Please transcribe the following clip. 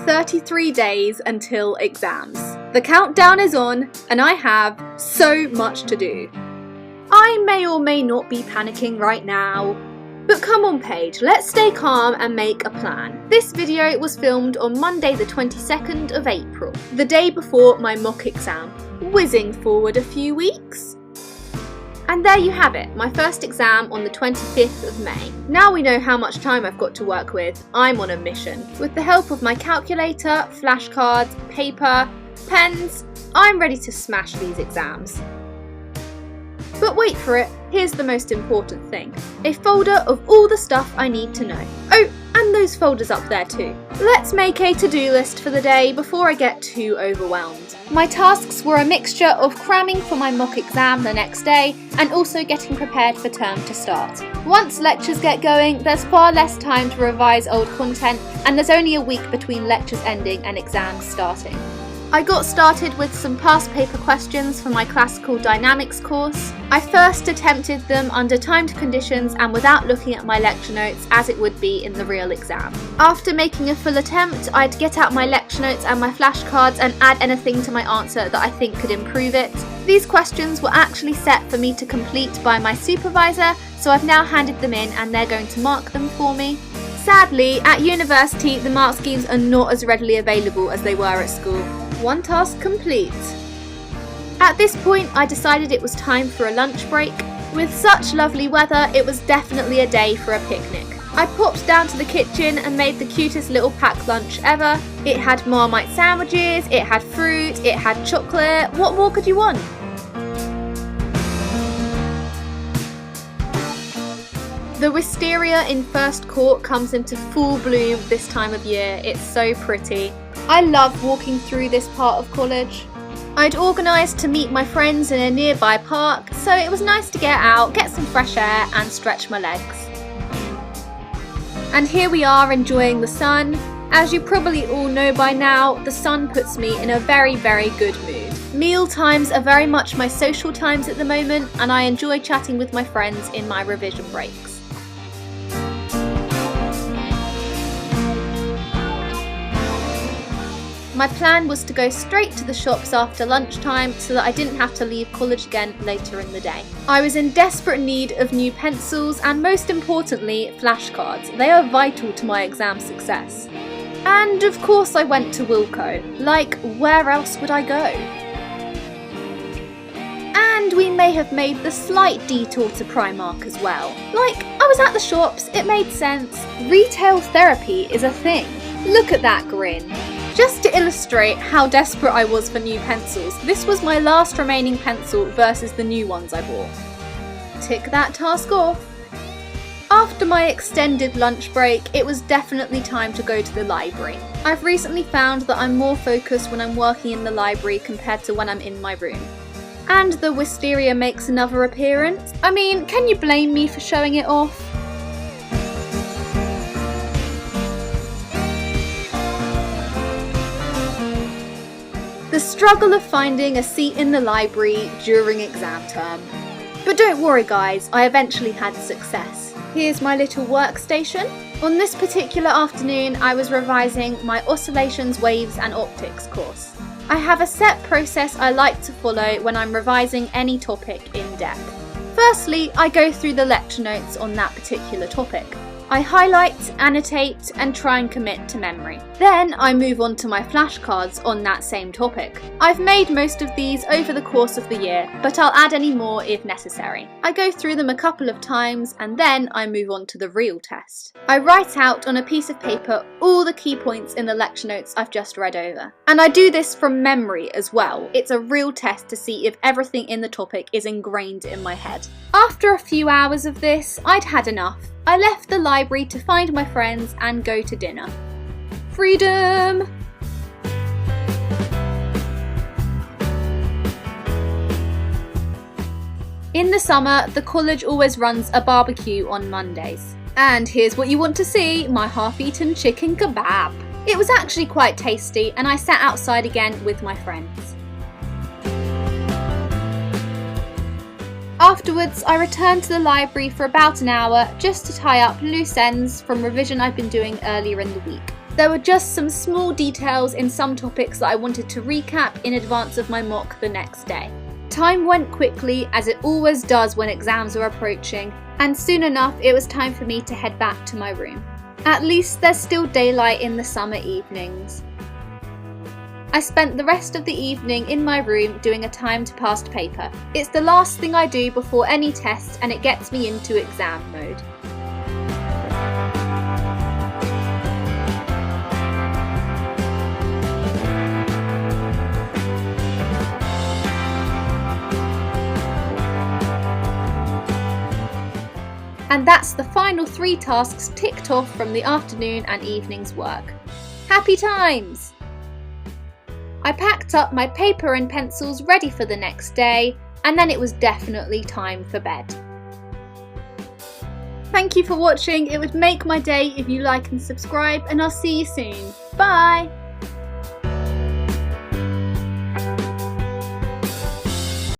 33 days until exams. The countdown is on, and I have so much to do. I may or may not be panicking right now, but come on Paige, let's stay calm and make a plan. This video was filmed on Monday the 22nd of April, the day before my mock exam, whizzing forward a few weeks. And there you have it, my first exam on the 25th of May. Now we know how much time I've got to work with, I'm on a mission. With the help of my calculator, flashcards, paper, pens, I'm ready to smash these exams. But wait for it, here's the most important thing. A folder of all the stuff I need to know. Oh, and those folders up there too. Let's make a to-do list for the day before I get too overwhelmed. My tasks were a mixture of cramming for my mock exam the next day and also getting prepared for term to start. Once lectures get going, there's far less time to revise old content and there's only a week between lectures ending and exams starting. I got started with some past paper questions for my classical dynamics course. I first attempted them under timed conditions and without looking at my lecture notes as it would be in the real exam. After making a full attempt, I'd get out my lecture notes and my flashcards and add anything to my answer that I think could improve it. These questions were actually set for me to complete by my supervisor, so I've now handed them in and they're going to mark them for me. Sadly, at university the mark schemes are not as readily available as they were at school. One task complete. At this point, I decided it was time for a lunch break. With such lovely weather, it was definitely a day for a picnic. I popped down to the kitchen and made the cutest little packed lunch ever. It had Marmite sandwiches, it had fruit, it had chocolate. What more could you want? The wisteria in first court comes into full bloom this time of year. It's so pretty. I love walking through this part of college. I'd organised to meet my friends in a nearby park, so it was nice to get out, get some fresh air and stretch my legs. And here we are enjoying the sun. As you probably all know by now, the sun puts me in a very, very good mood. Meal times are very much my social times at the moment, and I enjoy chatting with my friends in my revision breaks. My plan was to go straight to the shops after lunchtime so that I didn't have to leave college again later in the day. I was in desperate need of new pencils and most importantly, flashcards. They are vital to my exam success. And of course I went to Wilko. Like, where else would I go? And we may have made the slight detour to Primark as well. Like, I was at the shops, it made sense. Retail therapy is a thing. Look at that grin. Just to illustrate how desperate I was for new pencils, this was my last remaining pencil versus the new ones I bought. Tick that task off. After my extended lunch break, it was definitely time to go to the library. I've recently found that I'm more focused when I'm working in the library compared to when I'm in my room. And the wisteria makes another appearance. I mean, can you blame me for showing it off? The struggle of finding a seat in the library during exam term. But don't worry guys, I eventually had success. Here's my little workstation. On this particular afternoon, I was revising my Oscillations, Waves and Optics course. I have a set process I like to follow when I'm revising any topic in depth. Firstly, I go through the lecture notes on that particular topic. I highlight, annotate and try and commit to memory. Then I move on to my flashcards on that same topic. I've made most of these over the course of the year, but I'll add any more if necessary. I go through them a couple of times and then I move on to the real test. I write out on a piece of paper all the key points in the lecture notes I've just read over. And I do this from memory as well. It's a real test to see if everything in the topic is ingrained in my head. After a few hours of this, I'd had enough. I left the library to find my friends and go to dinner. Freedom! In the summer, the college always runs a barbecue on Mondays. And here's what you want to see, my half-eaten chicken kebab. It was actually quite tasty and I sat outside again with my friends. Afterwards, I returned to the library for about an hour just to tie up loose ends from revision I've been doing earlier in the week. There were just some small details in some topics that I wanted to recap in advance of my mock the next day. Time went quickly, as it always does when exams are approaching, and soon enough it was time for me to head back to my room. At least there's still daylight in the summer evenings. I spent the rest of the evening in my room doing a timed past paper. It's the last thing I do before any tests, and it gets me into exam mode. And that's the final 3 tasks ticked off from the afternoon and evening's work. Happy times! I packed up my paper and pencils ready for the next day, and then it was definitely time for bed. Thank you for watching. It would make my day if you like and subscribe, and I'll see you soon. Bye!